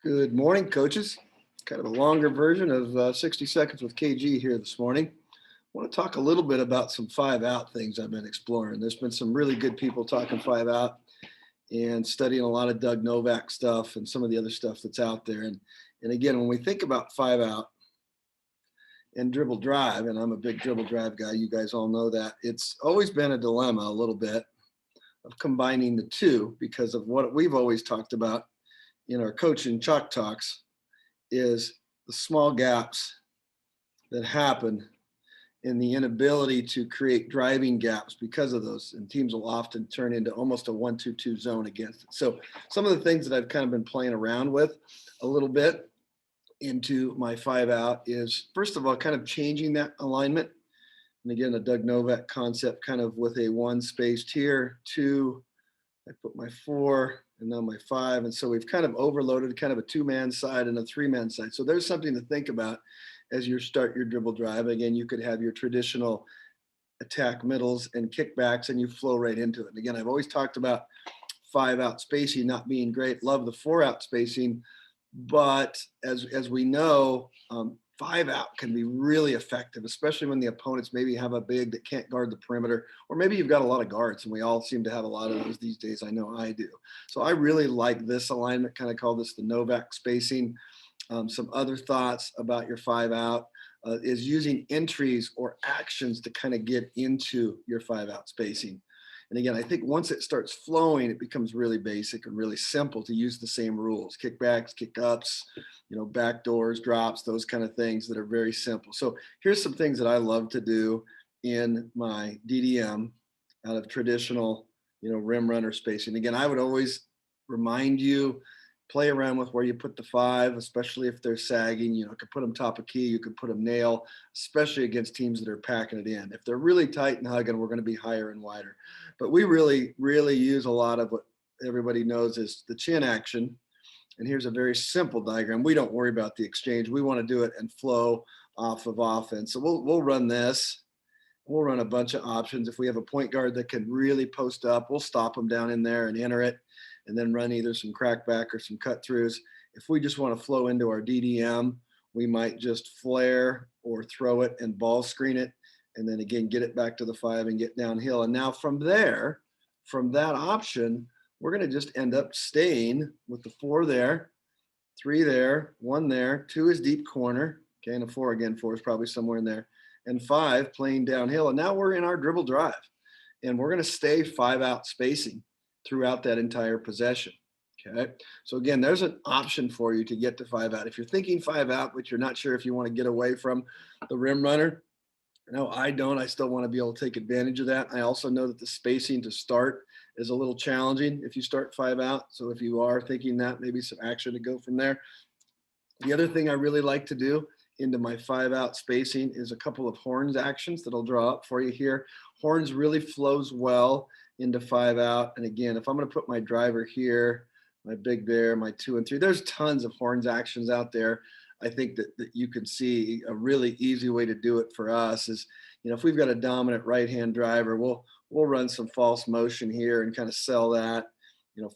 Good morning, coaches. Kind of a longer version of 60 Seconds with KG here this morning. I want to talk a little bit about some five out things I've been exploring. There's been some really good people talking five out and studying a lot of Doug Novak stuff and some of the other stuff that's out there. And again, when we think about five out and dribble drive, and I'm a big dribble drive guy, you guys all know that, it's always been a dilemma a little bit of combining the two because of what we've always talked about in our coaching chalk talks is the small gaps that happen in the inability to create driving gaps because of those. And teams will often turn into almost a 1-2-2 zone against it. So some of the things that I've kind of been playing around with a little bit into my five out is, first of all, kind of changing that alignment. And again, the Doug Novak concept, kind of with a one spaced here, two, I put my four, and now my five. And so we've kind of overloaded kind of a two-man side and a three-man side. So there's something to think about as you start your dribble drive. Again, you could have your traditional attack middles and kickbacks, and you flow right into it. And again, I've always talked about five out spacing not being great. Love the four out spacing. But as we know, five out can be really effective, especially when the opponents maybe have a big that can't guard the perimeter, or maybe you've got a lot of guards, and we all seem to have a lot of those these days. I know I do. So I really like this alignment, kind of call this the Novak spacing. Some other thoughts about your five out is using entries or actions to kind of get into your five out spacing. And again, I think once it starts flowing, it becomes really basic and really simple to use the same rules: kickbacks, kick ups, back doors, drops, those kind of things that are very simple. So here's some things that I love to do in my DDM out of traditional, rim runner spacing. Again, I would always remind you, play around with where you put the five, especially if they're sagging. You could put them top of key, you could put them nail, especially against teams that are packing it in. If they're really tight and hugging, we're going to be higher and wider. But we really, really use a lot of what everybody knows is the chin action. And here's a very simple diagram. We don't worry about the exchange. We want to do it and flow off of offense. So we'll run this. We'll run a bunch of options. If we have a point guard that can really post up, we'll stop them down in there and enter it, and then run either some crackback or some cut throughs. If we just want to flow into our DDM, we might just flare or throw it and ball screen it, and then again, get it back to the five and get downhill. And now from there, from that option, we're going to just end up staying with the four there, three there, one there, two is deep corner. Okay, and a four again, four is probably somewhere in there, and five playing downhill. And now we're in our dribble drive, and we're going to stay five out spacing throughout that entire possession. Okay. So again, there's an option for you to get to five out. If you're thinking five out, but you're not sure if you want to get away from the rim runner, no, I don't. I still want to be able to take advantage of that. I also know that the spacing to start is a little challenging if you start five out. So if you are thinking that, maybe some action to go from there. The other thing I really like to do into my five out spacing is a couple of horns actions that I'll draw up for you here. Horns really flows well into five out. And again, if I'm going to put my driver here, my big there, my two and three, there's tons of horns actions out there. I think that you can see a really easy way to do it for us is, if we've got a dominant right-hand driver, we'll run some false motion here and kind of sell that.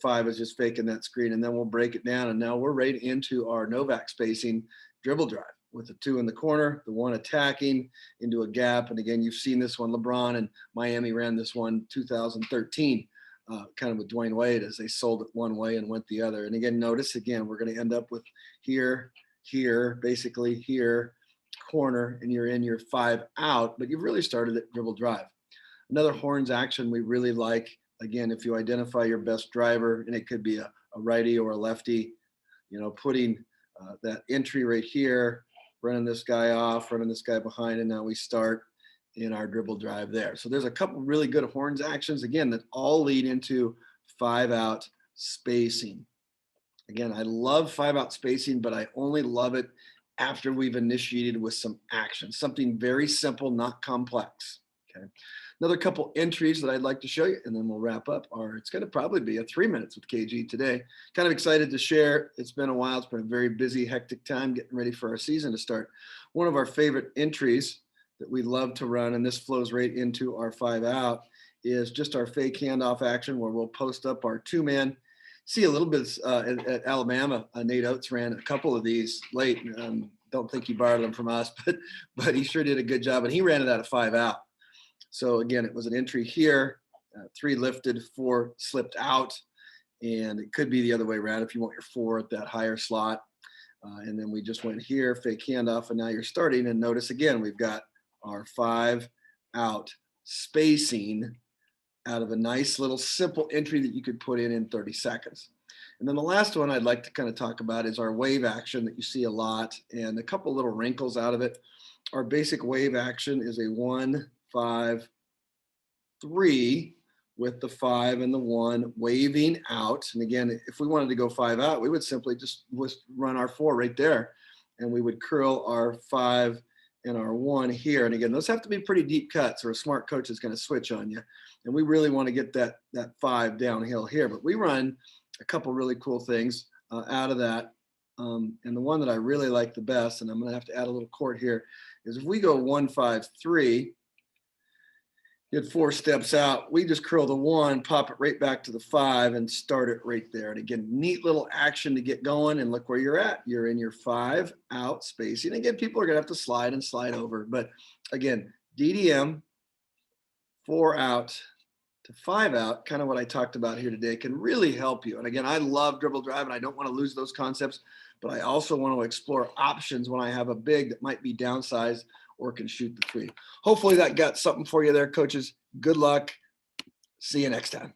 Five is just faking that screen, and then we'll break it down. And now we're right into our Novak spacing dribble drive with the two in the corner, the one attacking into a gap. And again, you've seen this one. LeBron and Miami ran this one 2013, kind of with Dwayne Wade, as they sold it one way and went the other. And again, notice again, we're going to end up with here, basically here, corner, and you're in your five out, but you've really started at dribble drive. Another horns action we really like, again, if you identify your best driver, and it could be a righty or a lefty, putting that entry right here, running this guy off, running this guy behind, and now we start in our dribble drive there. So there's a couple really good horns actions, again, that all lead into five out spacing. Again, I love five out spacing, but I only love it after we've initiated with some action, something very simple, not complex. Okay. Another couple entries that I'd like to show you, and then we'll wrap up, it's going to probably be a 3 minutes with KG today. Kind of excited to share. It's been a while. It's been a very busy, hectic time getting ready for our season to start. One of our favorite entries that we love to run, and this flows right into our five out, is just our fake handoff action where we'll post up our two-man see a little bit at Alabama. Nate Oates ran a couple of these late. Don't think he borrowed them from us, but he sure did a good job. And he ran it out of 5 out. So again, it was an entry here, 3 lifted, 4 slipped out. And it could be the other way around if you want your 4 at that higher slot. And then we just went here, fake handoff, and now you're starting. And notice again, we've got our 5 out spacing out of a nice little simple entry that you could put in 30 seconds. And then the last one I'd like to kind of talk about is our wave action that you see a lot, and a couple little wrinkles out of it. Our basic wave action is a 1, 5, 3 with the 5 and the 1 waving out. And again, if we wanted to go 5 out, we would simply just run our 4 right there, and we would curl our 5 and our 1 here. And again, those have to be pretty deep cuts, or a smart coach is going to switch on you. And we really want to get that 5 downhill here. But we run a couple really cool things out of that. And the one that I really like the best, and I'm going to have to add a little chord here, is if we go 1, 5, 3, get 4 steps out, we just curl the 1, pop it right back to the 5, and start it right there. And again, neat little action to get going, and look where you're at. You're in your 5 out spacing. Again, people are going to have to slide and slide over. But again, DDM, 4 out to 5 out, kind of what I talked about here today, can really help you. And again, I love dribble drive, and I don't want to lose those concepts, but I also want to explore options when I have a big that might be downsized or can shoot the 3. Hopefully that got something for you there, coaches. Good luck. See you next time.